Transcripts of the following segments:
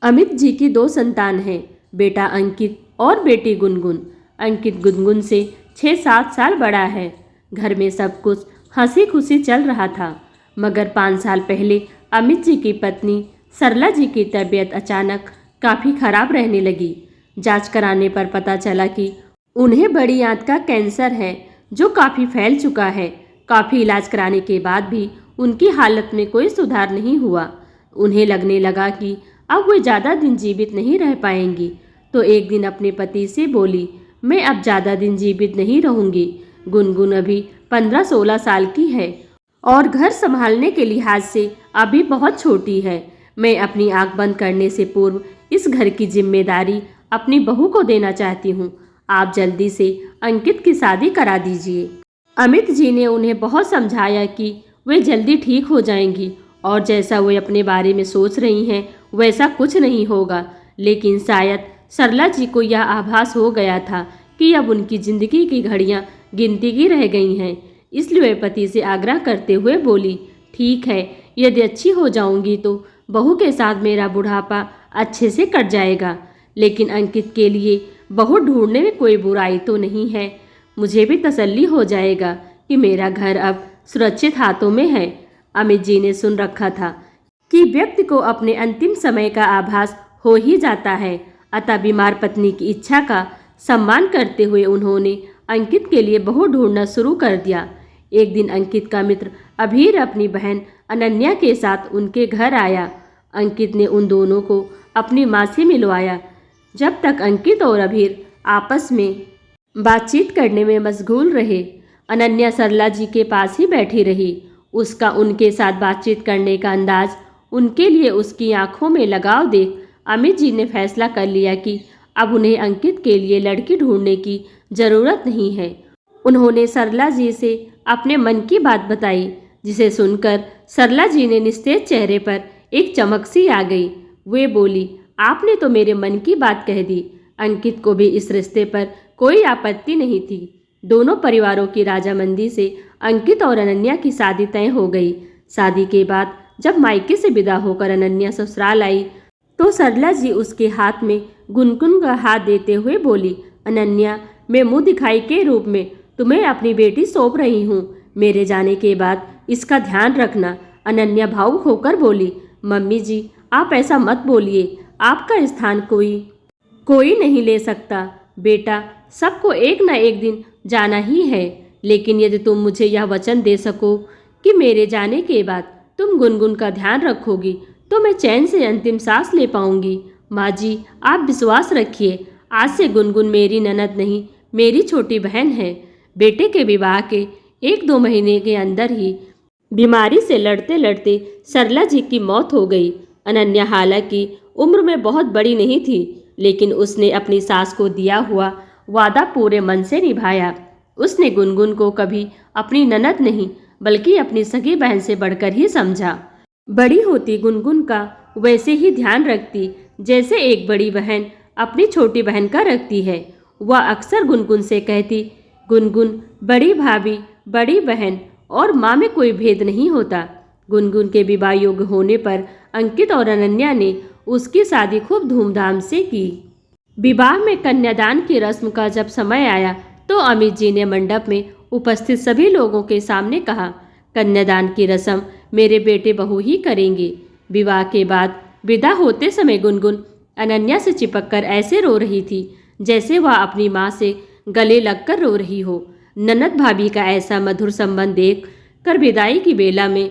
अमित जी की दो संतान हैं, बेटा अंकित और बेटी गुनगुन। अंकित गुनगुन से 6-7 साल बड़ा है। घर में सब कुछ हंसी खुशी चल रहा था, मगर 5 साल पहले अमित जी की पत्नी सरला जी की तबीयत अचानक काफ़ी खराब रहने लगी। जांच कराने पर पता चला कि उन्हें बड़ी आंत का कैंसर है, जो काफ़ी फैल चुका है। काफ़ी इलाज कराने के बाद भी उनकी हालत में कोई सुधार नहीं हुआ। उन्हें लगने लगा कि अब वे ज़्यादा दिन जीवित नहीं रह पाएंगी, तो एक दिन अपने पति से बोली, मैं अब ज़्यादा दिन जीवित नहीं रहूंगी। गुनगुन अभी 15-16 साल की है और घर संभालने के लिहाज से अभी बहुत छोटी है। मैं अपनी आंख बंद करने से पूर्व इस घर की जिम्मेदारी अपनी बहू को देना चाहती हूँ। आप जल्दी से अंकित की शादी करा दीजिए। अमित जी ने उन्हें बहुत समझाया कि वे जल्दी ठीक हो जाएंगी और जैसा वे अपने बारे में सोच रही हैं वैसा कुछ नहीं होगा। लेकिन शायद सरला जी को यह आभास हो गया था कि अब उनकी जिंदगी की घड़ियां गिनती की रह गई हैं। इसलिए वे पति से आग्रह करते हुए बोली, ठीक है, यदि अच्छी हो जाऊंगी तो बहू के साथ मेरा बुढ़ापा अच्छे से कट जाएगा। लेकिन अंकित के लिए बहू ढूंढने में कोई बुराई तो नहीं है। मुझे भी तसल्ली हो जाएगा कि मेरा घर अब सुरक्षित हाथों में है। अमित जी ने सुन रखा था कि व्यक्ति को अपने अंतिम समय का आभास हो ही जाता है, अतः बीमार पत्नी की इच्छा का सम्मान करते हुए उन्होंने अंकित के लिए बहू ढूंढना शुरू कर दिया। एक दिन अंकित का मित्र अभीर अपनी बहन अनन्या के साथ उनके घर आया। अंकित ने उन दोनों को अपनी माँ से मिलवाया। जब तक अंकित और अभीर आपस में बातचीत करने में मशगूल रहे, अनन्या सरला जी के पास ही बैठी रही। उसका उनके साथ बातचीत करने का अंदाज, उनके लिए उसकी आंखों में लगाव देख अमित जी ने फैसला कर लिया कि अब उन्हें अंकित के लिए लड़की ढूंढने की ज़रूरत नहीं है। उन्होंने सरला जी से अपने मन की बात बताई, जिसे सुनकर सरला जी ने निस्तेज चेहरे पर एक चमक सी आ गई। वे बोली, आपने तो मेरे मन की बात कह दी। अंकित को भी इस रिश्ते पर कोई आपत्ति नहीं थी। दोनों परिवारों की राजामंदी से अंकित और अनन्या की शादी तय हो गई। शादी के बाद जब मायके से विदा होकर अनन्या ससुराल आई तो सरला जी उसके हाथ में गुनगुन का हाथ देते हुए बोली, अनन्या, मैं मुंह दिखाई के रूप में तुम्हें अपनी बेटी सौंप रही हूँ। मेरे जाने के बाद इसका ध्यान रखना। अनन्या भावुक होकर बोली, मम्मी जी, आप ऐसा मत बोलिए। आपका स्थान कोई नहीं ले सकता। बेटा, सबको एक न एक दिन जाना ही है, लेकिन यदि तुम मुझे यह वचन दे सको कि मेरे जाने के बाद तुम गुनगुन का ध्यान रखोगी, तो मैं चैन से अंतिम सांस ले पाऊंगी। माँ जी, आप विश्वास रखिए, आज से गुनगुन मेरी ननद नहीं, मेरी छोटी बहन है। बेटे के विवाह के 1-2 महीने के अंदर ही बीमारी से लड़ते लड़ते सरला जी की मौत हो गई। अनन्या हालांकि उम्र में बहुत बड़ी नहीं थी, लेकिन उसने अपनी सास को दिया हुआ वादा पूरे मन से निभाया। उसने गुनगुन को कभी अपनी ननद नहीं, बल्कि अपनी सगी बहन से बढ़कर ही समझा। बड़ी होती गुनगुन का वैसे ही ध्यान रखती जैसे एक बड़ी बहन अपनी छोटी बहन का रखती है। वह अक्सर गुनगुन से कहती, गुनगुन, बड़ी भाभी, बड़ी बहन और माँ में कोई भेद नहीं होता। गुनगुन के विवाह योग्य होने पर अंकित और अनन्या ने उसकी शादी खूब धूमधाम से की। विवाह में कन्यादान की रस्म का जब समय आया तो अमित जी ने मंडप में उपस्थित सभी लोगों के सामने कहा, कन्यादान की रस्म मेरे बेटे बहू ही करेंगे। विवाह के बाद विदा होते समय गुनगुन अनन्या से चिपककर ऐसे रो रही थी जैसे वह अपनी माँ से गले लगकर रो रही हो। ननद भाभी का ऐसा मधुर संबंध देख कर विदाई की बेला में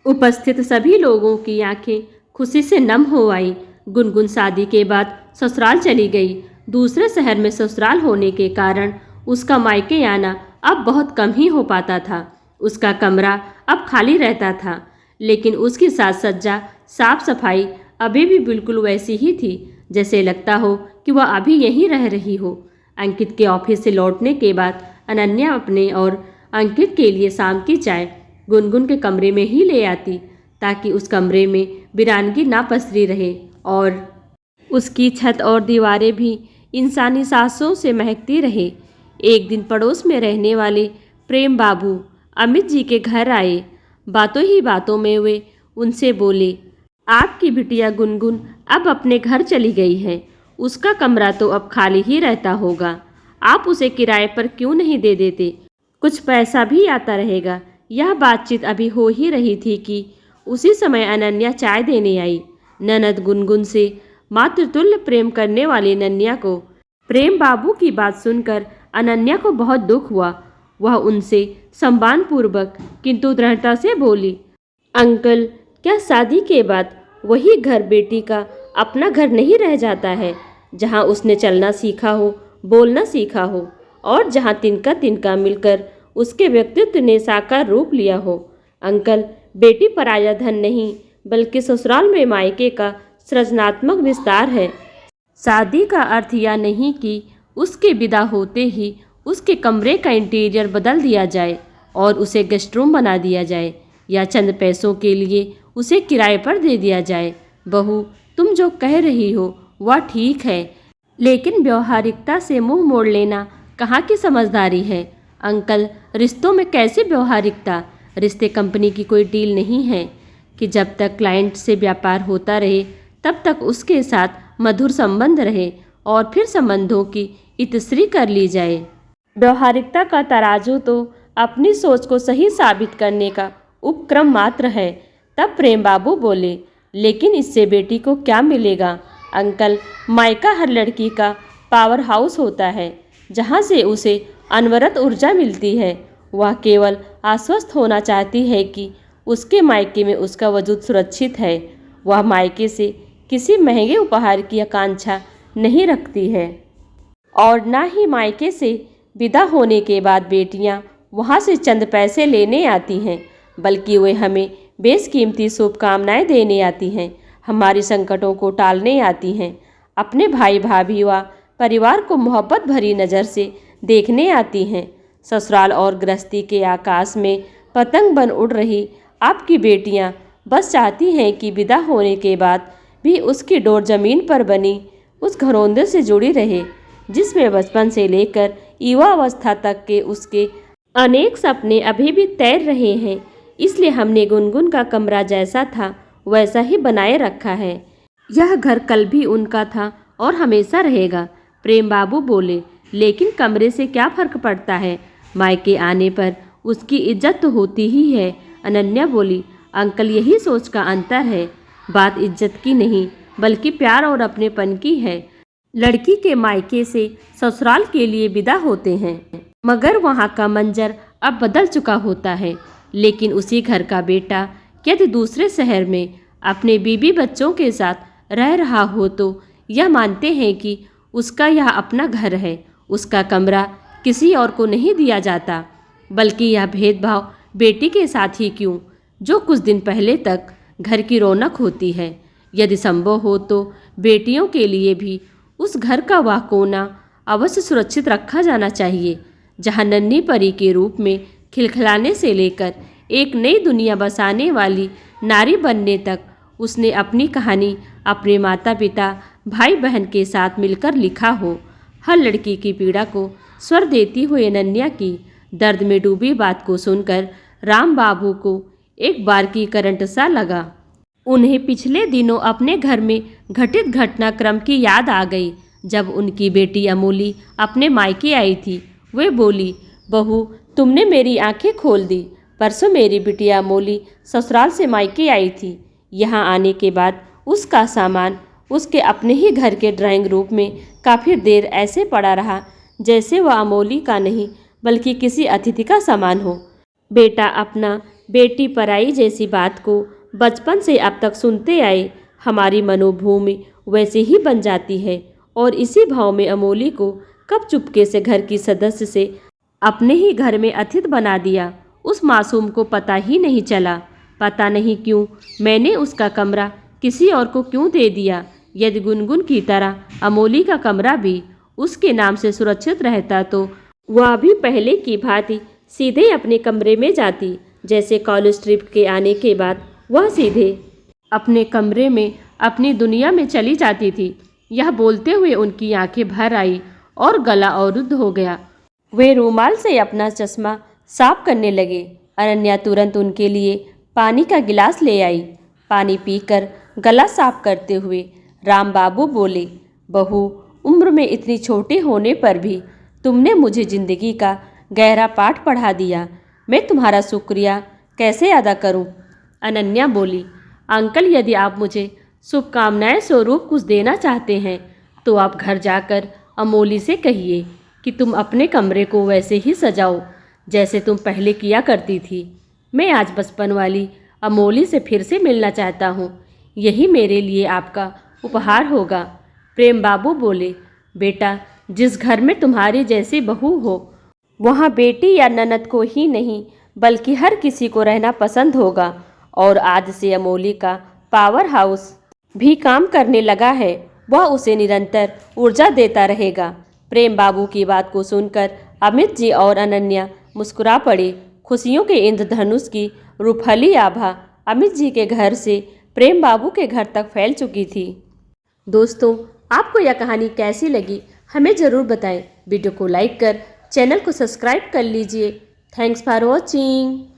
उपस्थित सभी लोगों की आंखें खुशी से नम हो आई। गुनगुन शादी के बाद ससुराल चली गई। दूसरे शहर में ससुराल होने के कारण उसका मायके आना अब बहुत कम ही हो पाता था। उसका कमरा अब खाली रहता था, लेकिन उसकी साज सज्जा, साफ सफाई अभी भी बिल्कुल वैसी ही थी, जैसे लगता हो कि वह अभी यहीं रह रही हो। अंकित के ऑफिस से लौटने के बाद अनन्या अपने और अंकित के लिए शाम की चाय गुनगुन के कमरे में ही ले आती, ताकि उस कमरे में वीरानगी ना पसरी रहे और उसकी छत और दीवारें भी इंसानी सांसों से महकती रहे। एक दिन पड़ोस में रहने वाले प्रेम बाबू अमित जी के घर आए। बातों ही बातों में वे उनसे बोले, आपकी बिटिया गुनगुन अब अपने घर चली गई है। उसका कमरा तो अब खाली ही रहता होगा। आप उसे किराए पर क्यों नहीं दे देते? कुछ पैसा भी आता रहेगा। यह बातचीत अभी हो ही रही थी कि उसी समय अनन्या चाय देने आई। ननद गुनगुन से मातृतुल्य प्रेम करने वाली नन्या को प्रेम बाबू की बात सुनकर अनन्या को बहुत दुख हुआ। वह उनसे सम्मानपूर्वक किंतु दृढ़ता से बोली, अंकल, क्या शादी के बाद वही घर बेटी का अपना घर नहीं रह जाता है, जहाँ उसने चलना सीखा हो, बोलना सीखा हो और जहाँ तिनका तिनका मिलकर उसके व्यक्तित्व ने साकार रूप लिया हो। अंकल, बेटी पराया धन नहीं बल्कि ससुराल में मायके का सृजनात्मक विस्तार है। शादी का अर्थ यह नहीं कि उसके विदा होते ही उसके कमरे का इंटीरियर बदल दिया जाए और उसे गेस्ट रूम बना दिया जाए या चंद पैसों के लिए उसे किराए पर दे दिया जाए। बहू, तुम जो कह रही हो वह ठीक है, लेकिन व्यवहारिकता से मुंह मोड़ लेना कहाँ की समझदारी है? अंकल, रिश्तों में कैसी व्यवहारिकता? रिश्ते कंपनी की कोई डील नहीं है कि जब तक क्लाइंट से व्यापार होता रहे तब तक उसके साथ मधुर संबंध रहे और फिर संबंधों की इतिश्री कर ली जाए। व्यवहारिकता का तराजू तो अपनी सोच को सही साबित करने का उपक्रम मात्र है। तब प्रेम बाबू बोले, लेकिन इससे बेटी को क्या मिलेगा? अंकल, मायका हर लड़की का पावर हाउस होता है, जहाँ से उसे अनवरत ऊर्जा मिलती है। वह केवल आश्वस्त होना चाहती है कि उसके मायके में उसका वजूद सुरक्षित है। वह मायके से किसी महंगे उपहार की आकांक्षा नहीं रखती है और न ही मायके से विदा होने के बाद बेटियां वहां से चंद पैसे लेने आती हैं, बल्कि वे हमें बेशकीमती शुभकामनाएं देने आती हैं, हमारी संकटों को टालने आती हैं, अपने भाई भाभी व परिवार को मोहब्बत भरी नज़र से देखने आती हैं। ससुराल और गृहस्थी के आकाश में पतंग बन उड़ रही आपकी बेटियां बस चाहती हैं कि विदा होने के बाद भी उसकी डोर जमीन पर बनी उस घरौंदे से जुड़ी रहे, जिसमें बचपन से लेकर युवावस्था तक के उसके अनेक सपने अभी भी तैर रहे हैं। इसलिए हमने गुनगुन का कमरा जैसा था वैसा ही बनाए रखा है। यह घर कल भी उनका था और हमेशा रहेगा। प्रेम बाबू बोले, लेकिन कमरे से क्या फर्क पड़ता है? मायके आने पर उसकी इज्जत तो होती ही है। अनन्या बोली, अंकल, यही सोच का अंतर है। बात इज्जत की नहीं बल्कि प्यार और अपनेपन की है। लड़की के मायके से ससुराल के लिए विदा होते हैं, मगर वहाँ का मंजर अब बदल चुका होता है। लेकिन उसी घर का बेटा यदि दूसरे शहर में अपने बीबी बच्चों के साथ रह रहा हो तो यह मानते हैं कि उसका यह अपना घर है, उसका कमरा किसी और को नहीं दिया जाता। बल्कि यह भेदभाव बेटी के साथ ही क्यों, जो कुछ दिन पहले तक घर की रौनक होती है। यदि संभव हो तो बेटियों के लिए भी उस घर का वह कोना अवश्य सुरक्षित रखा जाना चाहिए, जहाँ नन्ही परी के रूप में खिलखिलाने से लेकर एक नई दुनिया बसाने वाली नारी बनने तक उसने अपनी कहानी अपने माता पिता भाई बहन के साथ मिलकर लिखा हो। हर लड़की की पीड़ा को स्वर देती हुई अनन्या की दर्द में डूबी बात को सुनकर राम बाबू को एक बार की करंट सा लगा। उन्हें पिछले दिनों अपने घर में घटित घटनाक्रम की याद आ गई। जब उनकी बेटी अमोली अपने मायके आई थी, वे बोली, बहू, तुमने मेरी आंखें खोल दी। परसों मेरी बिटिया अमोली ससुराल से मायके आई थी। यहाँ आने के बाद उसका सामान उसके अपने ही घर के ड्राइंग रूम में काफ़ी देर ऐसे पड़ा रहा जैसे वह अमोली का नहीं बल्कि किसी अतिथि का सामान हो। बेटा अपना, बेटी पराई जैसी बात को बचपन से अब तक सुनते आए, हमारी मनोभूमि वैसे ही बन जाती है। और इसी भाव में अमोली को कब चुपके से घर की सदस्य से अपने ही घर में अतिथि बना दिया, उस मासूम को पता ही नहीं चला। पता नहीं क्यों मैंने उसका कमरा किसी और को क्यों दे दिया। यदि गुनगुन की तरह अमोली का कमरा भी उसके नाम से सुरक्षित रहता तो वह भी पहले की भांति सीधे अपने कमरे में जाती, जैसे कॉलेज ट्रिप के आने के बाद वह सीधे अपने कमरे में अपनी दुनिया में चली जाती थी। यह बोलते हुए उनकी आंखें भर आई और गला अवरुद्ध हो गया। वे रूमाल से अपना चश्मा साफ करने लगे। अनन्या तुरंत उनके लिए पानी का गिलास ले आई। पानी पीकर गला साफ करते हुए राम बाबू बोले, बहू, उम्र में इतनी छोटी होने पर भी तुमने मुझे ज़िंदगी का गहरा पाठ पढ़ा दिया। मैं तुम्हारा शुक्रिया कैसे अदा करूं? अनन्या बोली, अंकल, यदि आप मुझे शुभकामनाएं स्वरूप कुछ देना चाहते हैं तो आप घर जाकर अमोली से कहिए कि तुम अपने कमरे को वैसे ही सजाओ जैसे तुम पहले किया करती थी। मैं आज बचपन वाली अमोली से फिर से मिलना चाहता हूँ। यही मेरे लिए आपका उपहार होगा। प्रेम बाबू बोले, बेटा, जिस घर में तुम्हारी जैसी बहू हो वहाँ बेटी या ननद को ही नहीं बल्कि हर किसी को रहना पसंद होगा। और आज से अमोली का पावर हाउस भी काम करने लगा है। वह उसे निरंतर ऊर्जा देता रहेगा। प्रेम बाबू की बात को सुनकर अमित जी और अनन्या मुस्कुरा पड़े। खुशियों के इंद्रधनुष की रूपहली आभा अमित जी के घर से प्रेम बाबू के घर तक फैल चुकी थी। दोस्तों, आपको यह कहानी कैसी लगी हमें ज़रूर बताएं। वीडियो को लाइक कर चैनल को सब्सक्राइब कर लीजिए। Thanks for watching.